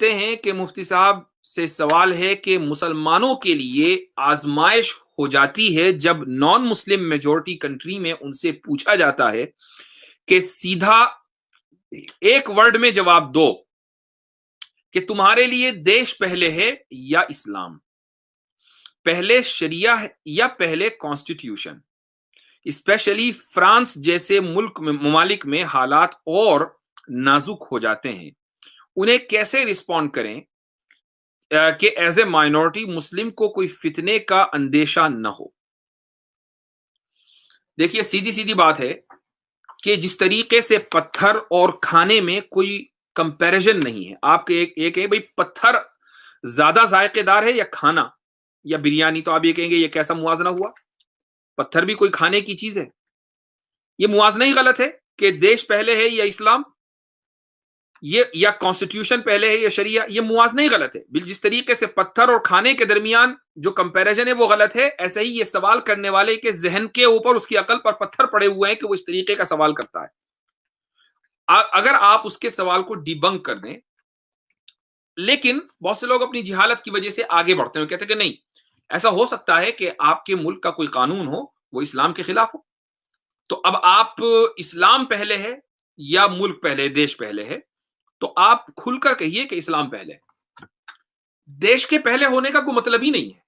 کہتے ہیں کہ مفتی صاحب سے سوال ہے کہ مسلمانوں کے لیے آزمائش ہو جاتی ہے جب نان مسلم میجورٹی کنٹری میں ان سے پوچھا جاتا ہے کہ سیدھا ایک ورڈ میں جواب دو کہ تمہارے لیے دیش پہلے ہے یا اسلام، پہلے شریعہ یا پہلے کانسٹیٹیوشن۔ اسپیشلی فرانس جیسے ممالک میں حالات اور نازک ہو جاتے ہیں، انہیں کیسے رسپونڈ کریں کہ ایز اے مائنورٹی مسلم کو کوئی فتنے کا اندیشہ نہ ہو۔ دیکھیے سیدھی سیدھی بات ہے کہ جس طریقے سے پتھر اور کھانے میں کوئی کمپیریزن نہیں ہے، آپ کے ایک ہے بھئی پتھر زیادہ ذائقے دار ہے یا کھانا یا بریانی، تو آپ یہ کہیں گے یہ کیسا موازنہ ہوا؟ پتھر بھی کوئی کھانے کی چیز ہے، یہ موازنہ ہی غلط ہے کہ دیش پہلے ہے یا اسلام، یہ یا کانسٹیٹیوشن پہلے ہے یا شریعہ، یہ موازنہ ہی غلط ہے۔ جس طریقے سے پتھر اور کھانے کے درمیان جو کمپیریزن ہے وہ غلط ہے، ایسے ہی یہ سوال کرنے والے کے ذہن کے اوپر اس کی عقل پر پتھر پڑے ہوئے ہیں کہ وہ اس طریقے کا سوال کرتا ہے۔ اگر آپ اس کے سوال کو ڈیبنک کر دیں، لیکن بہت سے لوگ اپنی جہالت کی وجہ سے آگے بڑھتے ہیں، کہتے ہیں کہ نہیں، ایسا ہو سکتا ہے کہ آپ کے ملک کا کوئی قانون ہو وہ اسلام کے خلاف ہو، تو اب آپ اسلام پہلے ہے یا ملک پہلے، دیش پہلے ہے، تو آپ کھل کر کہیے کہ اسلام پہلے ہے۔ دیش کے پہلے ہونے کا کوئی مطلب ہی نہیں ہے،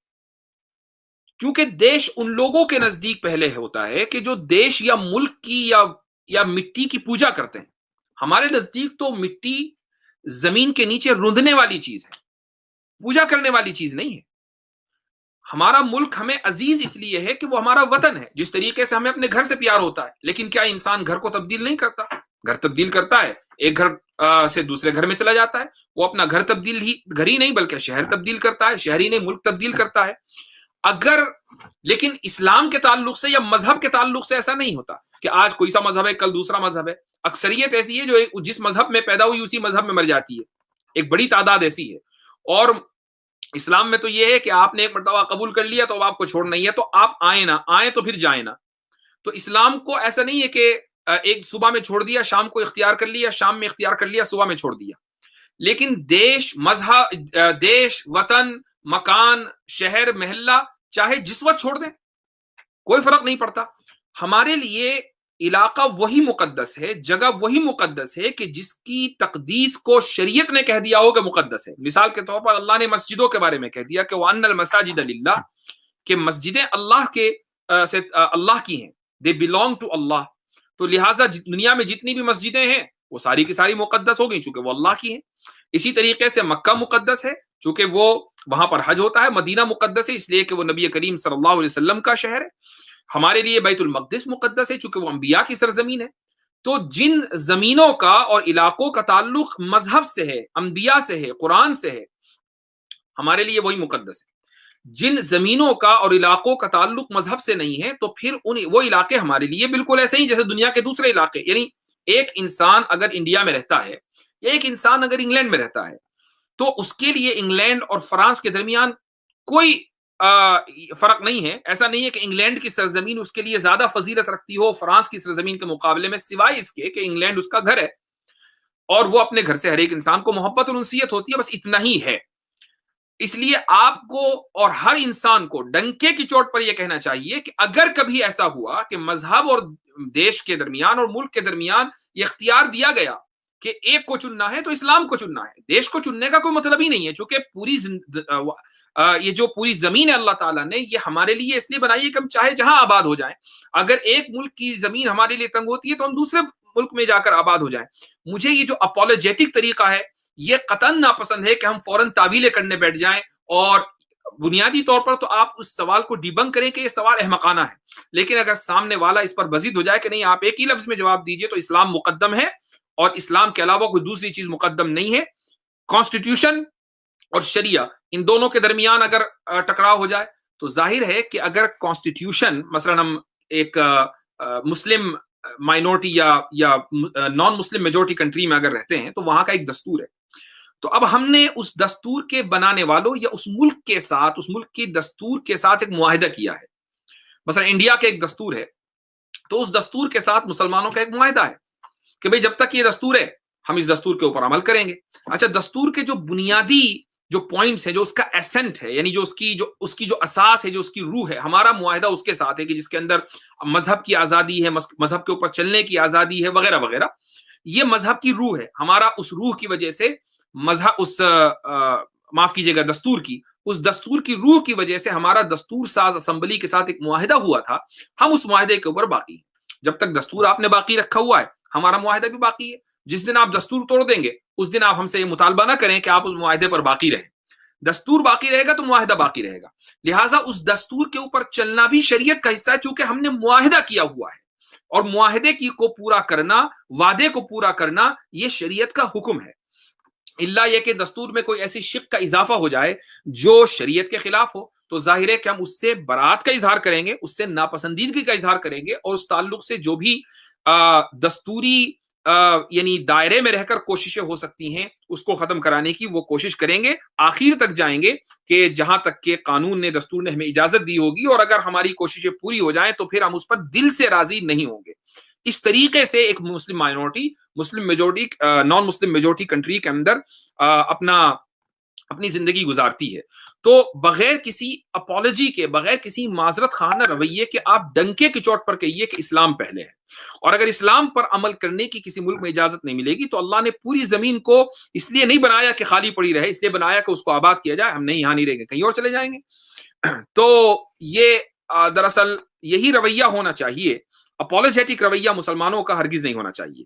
کیونکہ دیش ان لوگوں کے نزدیک پہلے ہوتا ہے کہ جو دیش یا ملک کی یا مٹی کی پوجا کرتے ہیں۔ ہمارے نزدیک تو مٹی زمین کے نیچے رندنے والی چیز ہے، پوجا کرنے والی چیز نہیں ہے۔ ہمارا ملک ہمیں عزیز اس لیے ہے کہ وہ ہمارا وطن ہے، جس طریقے سے ہمیں اپنے گھر سے پیار ہوتا ہے، لیکن کیا انسان گھر کو تبدیل نہیں کرتا؟ گھر تبدیل کرتا ہے، ایک گھر سے دوسرے گھر میں چلا جاتا ہے، وہ اپنا گھر ہی نہیں بلکہ شہر تبدیل کرتا ہے، شہر ہی نہیں ملک تبدیل کرتا ہے۔ لیکن اسلام کے تعلق سے یا مذہب کے تعلق سے ایسا نہیں ہوتا کہ آج کوئی سا مذہب ہے کل دوسرا مذہب ہے۔ اکثریت ایسی ہے جو جس مذہب میں پیدا ہوئی اسی مذہب میں مر جاتی ہے، ایک بڑی تعداد ایسی ہے۔ اور اسلام میں تو یہ ہے کہ آپ نے ایک مرتبہ قبول کر لیا تو آپ کو چھوڑنا ہی ہے، تو آپ آئیں نہ آئیں تو پھر جائیں نہ۔ تو اسلام کو ایسا نہیں ہے کہ ایک صبح میں چھوڑ دیا، شام کو اختیار کر لیا، شام میں اختیار کر لیا، صبح میں چھوڑ دیا۔ لیکن دیش، مذہب، دیش، وطن، مکان، شہر، محلہ چاہے جس وقت چھوڑ دیں، کوئی فرق نہیں پڑتا۔ ہمارے لیے علاقہ وہی مقدس ہے، جگہ وہی مقدس ہے کہ جس کی تقدیس کو شریعت نے کہہ دیا ہو کہ مقدس ہے۔ مثال کے طور پر اللہ نے مسجدوں کے بارے میں کہہ دیا کہ وَأَنَّ الْمَسَاجِدَ لِلَّهِ، کہ مسجدیں اللہ کی ہیں، they belong to اللہ۔ تو لہٰذا دنیا میں جتنی بھی مسجدیں ہیں وہ ساری کی ساری مقدس ہو گئی چونکہ وہ اللہ کی ہیں۔ اسی طریقے سے مکہ مقدس ہے چونکہ وہ وہاں پر حج ہوتا ہے، مدینہ مقدس ہے اس لیے کہ وہ نبی کریم صلی اللہ علیہ وسلم کا شہر ہے۔ ہمارے لیے بیت المقدس مقدس ہے چونکہ وہ انبیاء کی سرزمین ہے۔ تو جن زمینوں کا اور علاقوں کا تعلق مذہب سے ہے، انبیاء سے ہے، قرآن سے ہے، ہمارے لیے وہی مقدس ہے۔ جن زمینوں کا اور علاقوں کا تعلق مذہب سے نہیں ہے تو پھر وہ علاقے ہمارے لیے بالکل ایسے ہی جیسے دنیا کے دوسرے علاقے۔ یعنی ایک انسان اگر انڈیا میں رہتا ہے یا ایک انسان اگر انگلینڈ میں رہتا ہے تو اس کے لیے انگلینڈ اور فرانس کے درمیان کوئی فرق نہیں ہے۔ ایسا نہیں ہے کہ انگلینڈ کی سرزمین اس کے لیے زیادہ فضیلت رکھتی ہو فرانس کی سرزمین کے مقابلے میں، سوائے اس کے کہ انگلینڈ اس کا گھر ہے اور وہ اپنے گھر سے ہر ایک انسان کو محبت اور انسیت ہوتی ہے، بس اتنا ہی ہے۔ اس لیے آپ کو اور ہر انسان کو ڈنکے کی چوٹ پر یہ کہنا چاہیے کہ اگر کبھی ایسا ہوا کہ مذہب اور دیش کے درمیان اور ملک کے درمیان یہ اختیار دیا گیا کہ ایک کو چننا ہے تو اسلام کو چننا ہے، دیش کو چننے کا کوئی مطلب ہی نہیں ہے، چونکہ یہ جو پوری زمین ہے اللہ تعالیٰ نے یہ ہمارے لیے اس لیے بنائی ہے کہ ہم چاہے جہاں آباد ہو جائیں۔ اگر ایک ملک کی زمین ہمارے لیے تنگ ہوتی ہے تو ہم دوسرے ملک میں جا کر آباد ہو جائیں۔ مجھے یہ جو اپولوجیٹک طریقہ ہے یہ قطعاً ناپسند ہے کہ ہم فوراً تعویلیں کرنے بیٹھ جائیں، اور بنیادی طور پر تو آپ اس سوال کو ڈیبنک کریں کہ یہ سوال احمقانہ ہے، لیکن اگر سامنے والا اس پر بزید ہو جائے کہ نہیں آپ ایک ہی لفظ میں جواب دیجئے تو اسلام مقدم ہے اور اسلام کے علاوہ کوئی دوسری چیز مقدم نہیں ہے۔ کانسٹیٹیوشن اور شریعہ ان دونوں کے درمیان اگر ٹکراؤ ہو جائے تو ظاہر ہے کہ اگر کانسٹیٹیوشن مثلا ہم ایک مسلم مائنورٹی یا نان مسلم میجورٹی کنٹری میں اگر رہتے ہیں تو وہاں کا ایک دستور ہے، تو اب ہم نے اس دستور کے بنانے والوں یا اس ملک کے ساتھ، اس ملک کی دستور کے ساتھ ایک معاہدہ کیا ہے۔ مثلا انڈیا کا ایک دستور ہے تو اس دستور کے ساتھ مسلمانوں کا ایک معاہدہ ہے کہ بھئی جب تک یہ دستور ہے ہم اس دستور کے اوپر عمل کریں گے۔ اچھا، دستور کے جو بنیادی جو پوائنٹس ہیں، جو اس کا ایسنٹ ہے، یعنی جو اس کی جو اساس ہے، جو اس کی روح ہے، ہمارا معاہدہ اس کے ساتھ ہے کہ جس کے اندر مذہب کی آزادی ہے، مذہب کے اوپر چلنے کی آزادی ہے، وغیرہ وغیرہ۔ یہ مذہب کی روح ہے ہمارا، اس روح کی وجہ سے مذہب معاف کیجیے گا، دستور کی روح کی وجہ سے ہمارا دستور ساز اسمبلی کے ساتھ ایک معاہدہ ہوا تھا، ہم اس معاہدے کے اوپر باقی ہیں۔ جب تک دستور آپ نے باقی رکھا ہوا ہے، ہمارا معاہدہ بھی باقی ہے۔ جس دن آپ دستور توڑ دیں گے، اس دن آپ ہم سے یہ مطالبہ نہ کریں کہ آپ اس معاہدے پر باقی رہیں۔ دستور باقی رہے گا تو معاہدہ باقی رہے گا، لہٰذا اس دستور کے اوپر چلنا بھی شریعت کا حصہ ہے، چونکہ ہم نے معاہدہ کیا ہوا ہے، اور معاہدے کو پورا کرنا، وعدے کو پورا کرنا، یہ شریعت کا حکم ہے۔ اللہ یہ کہ دستور میں کوئی ایسی شق کا اضافہ ہو جائے جو شریعت کے خلاف ہو، تو ظاہر ہے کہ ہم اس سے برات کا اظہار کریں گے، اس سے ناپسندیدگی کا اظہار کریں گے، اور اس تعلق سے جو بھی دستوری یعنی دائرے میں رہ کر کوششیں ہو سکتی ہیں اس کو ختم کرانے کی وہ کوشش کریں گے، آخر تک جائیں گے کہ جہاں تک کہ قانون نے، دستور نے ہمیں اجازت دی ہوگی، اور اگر ہماری کوششیں پوری ہو جائیں تو پھر ہم اس پر دل سے راضی نہیں ہوں گے۔ اس طریقے سے ایک مسلم مائنورٹی نان مسلم میجورٹی کنٹری کے اندر اپنی زندگی گزارتی ہے۔ تو بغیر کسی اپالوجی کے، بغیر کسی معذرت خانہ رویے کے آپ ڈنکے کی چوٹ پر کہیے کہ اسلام پہلے ہے، اور اگر اسلام پر عمل کرنے کی کسی ملک میں اجازت نہیں ملے گی تو اللہ نے پوری زمین کو اس لیے نہیں بنایا کہ خالی پڑی رہے، اس لیے بنایا کہ اس کو آباد کیا جائے۔ ہم نہیں یہاں نہیں رہیں گے، کہیں اور چلے جائیں گے۔ تو یہ دراصل یہی رویہ ہونا چاہیے، اپولوجیٹک رویہ مسلمانوں کا ہرگز نہیں ہونا چاہیے۔